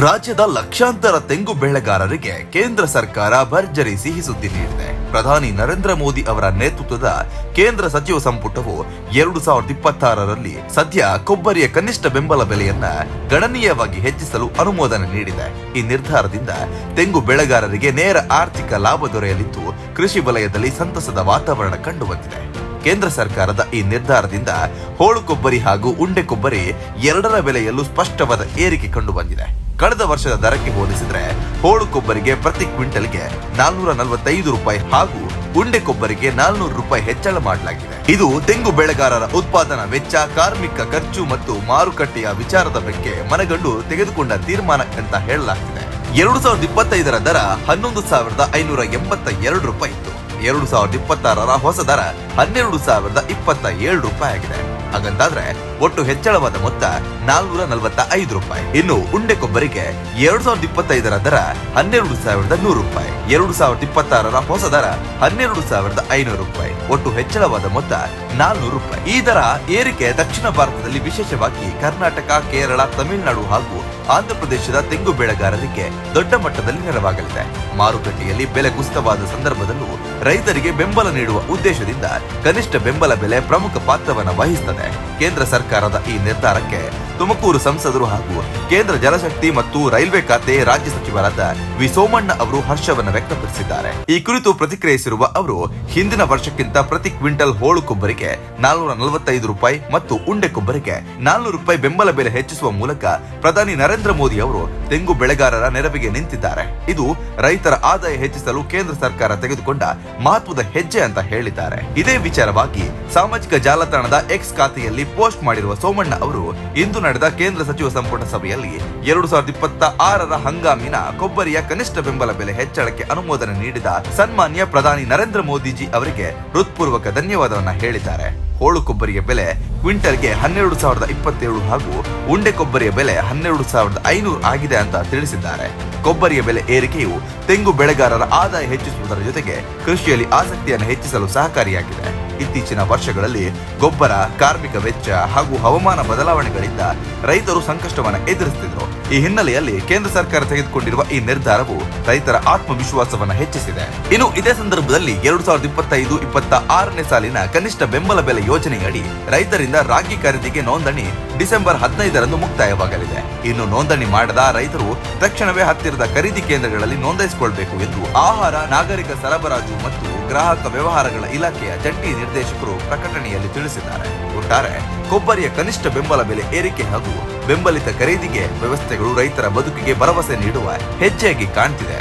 ರಾಜ್ಯದ ಲಕ್ಷಾಂತರ ತೆಂಗು ಬೆಳೆಗಾರರಿಗೆ ಕೇಂದ್ರ ಸರ್ಕಾರ ಭರ್ಜರಿ ಸಿಹಿ ಸುದ್ದಿ ನೀಡಿದೆ. ಪ್ರಧಾನಿ ನರೇಂದ್ರ ಮೋದಿ ಅವರ ನೇತೃತ್ವದ ಕೇಂದ್ರ ಸಚಿವ ಸಂಪುಟವು 2026ರಲ್ಲಿ ಸದ್ಯ ಕೊಬ್ಬರಿಯ ಕನಿಷ್ಠ ಬೆಂಬಲ ಬೆಲೆಯನ್ನ ಗಣನೀಯವಾಗಿ ಹೆಚ್ಚಿಸಲು ಅನುಮೋದನೆ ನೀಡಿದೆ. ಈ ನಿರ್ಧಾರದಿಂದ ತೆಂಗು ಬೆಳೆಗಾರರಿಗೆ ನೇರ ಆರ್ಥಿಕ ಲಾಭ ದೊರೆಯಲಿದ್ದು ಕೃಷಿ ವಲಯದಲ್ಲಿ ಸಂತಸದ ವಾತಾವರಣ ಕಂಡುಬಂದಿದೆ. ಕೇಂದ್ರ ಸರ್ಕಾರದ ಈ ನಿರ್ಧಾರದಿಂದ ಹೋಳು ಕೊಬ್ಬರಿ ಹಾಗೂ ಉಂಡೆ ಕೊಬ್ಬರಿ ಎರಡರ ಬೆಲೆಯಲ್ಲೂ ಸ್ಪಷ್ಟವಾದ ಏರಿಕೆ ಕಂಡುಬಂದಿದೆ. ಕಳೆದ ವರ್ಷದ ದರಕ್ಕೆ ಹೋಲಿಸಿದ್ರೆ ಹೋಳು ಕೊಬ್ಬರಿಗೆ ಪ್ರತಿ ಕ್ವಿಂಟಲ್ಗೆ 445 ರೂಪಾಯಿ ಹಾಗೂ ಉಂಡೆ ಕೊಬ್ಬರಿಗೆ 400 ರೂಪಾಯಿ ಹೆಚ್ಚಳ ಮಾಡಲಾಗಿದೆ. ಇದು ತೆಂಗು ಬೆಳೆಗಾರರ ಉತ್ಪಾದನಾ ವೆಚ್ಚ, ಕಾರ್ಮಿಕ ಖರ್ಚು ಮತ್ತು ಮಾರುಕಟ್ಟೆಯ ವಿಚಾರದ ಬಗ್ಗೆ ಮನಗಂಡು ತೆಗೆದುಕೊಂಡ ತೀರ್ಮಾನ ಅಂತ ಹೇಳಲಾಗ್ತಿದೆ. 2025ರ ದರ 11,582 ರೂಪಾಯಿ ಇತ್ತು. 2026ರ ಹೊಸ ದರ 12,027 ರೂಪಾಯಿ ಆಗಿದೆ. ಹಾಗಂತಾದ್ರೆ ಒಟ್ಟು ಹೆಚ್ಚಳವಾದ ಮೊತ್ತ 445 ರೂಪಾಯಿ. ಇನ್ನು ಉಂಡೆ ಕೊಬ್ಬರಿಗೆ 2025ರ ದರ 12,100 ರೂಪಾಯಿ, 2026ರ ಹೊಸ ದರ 12,500 ರೂಪಾಯಿ, ಒಟ್ಟು ಹೆಚ್ಚಳವಾದ ಮೊತ್ತ 400 ರೂಪಾಯಿ. ಈ ದರ ಏರಿಕೆ ದಕ್ಷಿಣ ಭಾರತದಲ್ಲಿ ವಿಶೇಷವಾಗಿ ಕರ್ನಾಟಕ, ಕೇರಳ, ತಮಿಳುನಾಡು ಹಾಗೂ ಆಂಧ್ರಪ್ರದೇಶದ ತೆಂಗು ಬೆಳೆಗಾರರಿಗೆ ದೊಡ್ಡ ಮಟ್ಟದಲ್ಲಿ ನೆರವಾಗಲಿದೆ. ಮಾರುಕಟ್ಟೆಯಲ್ಲಿ ಬೆಲೆ ಕುಸಿತವಾದ ಸಂದರ್ಭದಲ್ಲೂ ರೈತರಿಗೆ ಬೆಂಬಲ ನೀಡುವ ಉದ್ದೇಶದಿಂದ ಕನಿಷ್ಠ ಬೆಂಬಲ ಬೆಲೆ ಪ್ರಮುಖ ಪಾತ್ರವನ್ನು ವಹಿಸುತ್ತದೆ. ಕೇಂದ್ರ ಸರ್ಕಾರದ ಈ ನಿರ್ಧಾರಕ್ಕೆ ತುಮಕೂರು ಸಂಸದರು ಹಾಗೂ ಕೇಂದ್ರ ಜಲಶಕ್ತಿ ಮತ್ತು ರೈಲ್ವೆ ಖಾತೆ ರಾಜ್ಯ ಸಚಿವರಾದ ವಿ ಸೋಮಣ್ಣ ಅವರು ಹರ್ಷವನ್ನು ವ್ಯಕ್ತಪಡಿಸಿದ್ದಾರೆ. ಈ ಕುರಿತು ಪ್ರತಿಕ್ರಿಯಿಸಿರುವ ಅವರು, ಹಿಂದಿನ ವರ್ಷಕ್ಕಿಂತ ಪ್ರತಿ ಕ್ವಿಂಟಲ್ ಹೋಳು ಕೊಬ್ಬರಿಗೆ 445 ರೂಪಾಯಿ ಮತ್ತು ಉಂಡೆ ಕೊಬ್ಬರಿಗೆ 400 ರೂಪಾಯಿ ಬೆಂಬಲ ಬೆಲೆ ಹೆಚ್ಚಿಸುವ ಮೂಲಕ ಪ್ರಧಾನಿ ನರೇಂದ್ರ ಮೋದಿ ಅವರು ತೆಂಗು ಬೆಳೆಗಾರರ ನೆರವಿಗೆ ನಿಂತಿದ್ದಾರೆ. ಇದು ರೈತರ ಆದಾಯ ಹೆಚ್ಚಿಸಲು ಕೇಂದ್ರ ಸರ್ಕಾರ ತೆಗೆದುಕೊಂಡ ಮಹತ್ವದ ಹೆಜ್ಜೆ ಅಂತ ಹೇಳಿದ್ದಾರೆ. ಇದೇ ವಿಚಾರವಾಗಿ ಸಾಮಾಜಿಕ ಜಾಲತಾಣದ ಎಕ್ಸ್ ಖಾತೆಯಲ್ಲಿ ಪೋಸ್ಟ್ ಮಾಡಿರುವ ಸೋಮಣ್ಣ ಅವರು, ಇಂದು ನಡೆದ ಕೇಂದ್ರ ಸಚಿವ ಸಂಪುಟ ಸಭೆಯಲ್ಲಿ 2026ರ ಹಂಗಾಮಿನ ಕೊಬ್ಬರಿಯ ಕನಿಷ್ಠ ಬೆಂಬಲ ಬೆಲೆ ಹೆಚ್ಚಳಕ್ಕೆ ಅನುಮೋದನೆ ನೀಡಿದ ಸನ್ಮಾನ್ಯ ಪ್ರಧಾನಿ ನರೇಂದ್ರ ಮೋದಿಜಿ ಅವರಿಗೆ ಹೃತ್ಪೂರ್ವಕ ಧನ್ಯವಾದವನ್ನ ಹೇಳಿದ್ದಾರೆ. ಹೋಳು ಕೊಬ್ಬರಿಯ ಬೆಲೆ ಕ್ವಿಂಟಲ್ಗೆ 12,027 ಹಾಗೂ ಉಂಡೆ ಕೊಬ್ಬರಿಯ ಬೆಲೆ 12,500 ಆಗಿದೆ ಅಂತ ತಿಳಿಸಿದ್ದಾರೆ. ಕೊಬ್ಬರಿಯ ಬೆಲೆ ಏರಿಕೆಯು ತೆಂಗು ಬೆಳೆಗಾರರ ಆದಾಯ ಹೆಚ್ಚಿಸುವುದರ ಜೊತೆಗೆ ಕೃಷಿಯಲ್ಲಿ ಆಸಕ್ತಿಯನ್ನು ಹೆಚ್ಚಿಸಲು ಸಹಕಾರಿಯಾಗಿದೆ. ಇತ್ತೀಚಿನ ವರ್ಷಗಳಲ್ಲಿ ಗೊಬ್ಬರ, ಕಾರ್ಮಿಕ ವೆಚ್ಚ ಹಾಗೂ ಹವಾಮಾನ ಬದಲಾವಣೆಗಳಿಂದ ರೈತರು ಸಂಕಷ್ಟವನ್ನು ಎದುರಿಸುತ್ತಿದ್ದರು. ಈ ಹಿನ್ನೆಲೆಯಲ್ಲಿ ಕೇಂದ್ರ ಸರ್ಕಾರ ತೆಗೆದುಕೊಂಡಿರುವ ಈ ನಿರ್ಧಾರವು ರೈತರ ಆತ್ಮವಿಶ್ವಾಸವನ್ನು ಹೆಚ್ಚಿಸಿದೆ. ಇನ್ನು ಇದೇ ಸಂದರ್ಭದಲ್ಲಿ 2025-26ನೇ ಸಾಲಿನ ಕನಿಷ್ಠ ಬೆಂಬಲ ಬೆಲೆ ಯೋಜನೆಯಡಿ ರೈತರಿಂದ ರಾಗಿ ಖರೀದಿಗೆ ನೋಂದಣಿ ಡಿಸೆಂಬರ್ 15ರಂದು ಮುಕ್ತಾಯವಾಗಲಿದೆ. ಇನ್ನು ನೋಂದಣಿ ಮಾಡದ ರೈತರು ತಕ್ಷಣವೇ ಹತ್ತಿರದ ಖರೀದಿ ಕೇಂದ್ರಗಳಲ್ಲಿ ನೋಂದಾಯಿಸಿಕೊಳ್ಳಬೇಕು ಎಂದು ಆಹಾರ, ನಾಗರಿಕ ಸರಬರಾಜು ಮತ್ತು ಗ್ರಾಹಕ ವ್ಯವಹಾರಗಳ ಇಲಾಖೆಯ ಜಂಟಿ ನಿರ್ದೇಶಕರು ಪ್ರಕಟಣೆಯಲ್ಲಿ ತಿಳಿಸಿದ್ದಾರೆ. ಒಟ್ಟಾರೆ ಕೊಬ್ಬರಿಯ ಕನಿಷ್ಠ ಬೆಂಬಲ ಬೆಲೆ ಏರಿಕೆ ಹಾಗೂ ಬೆಂಬಲಿತ ಖರೀದಿಗೆ ವ್ಯವಸ್ಥೆಗಳು ರೈತರ ಬದುಕಿಗೆ ಭರವಸೆ ನೀಡುವ ಹೆಜ್ಜೆಯಾಗಿ ಕಾಣ್ತಿದೆ.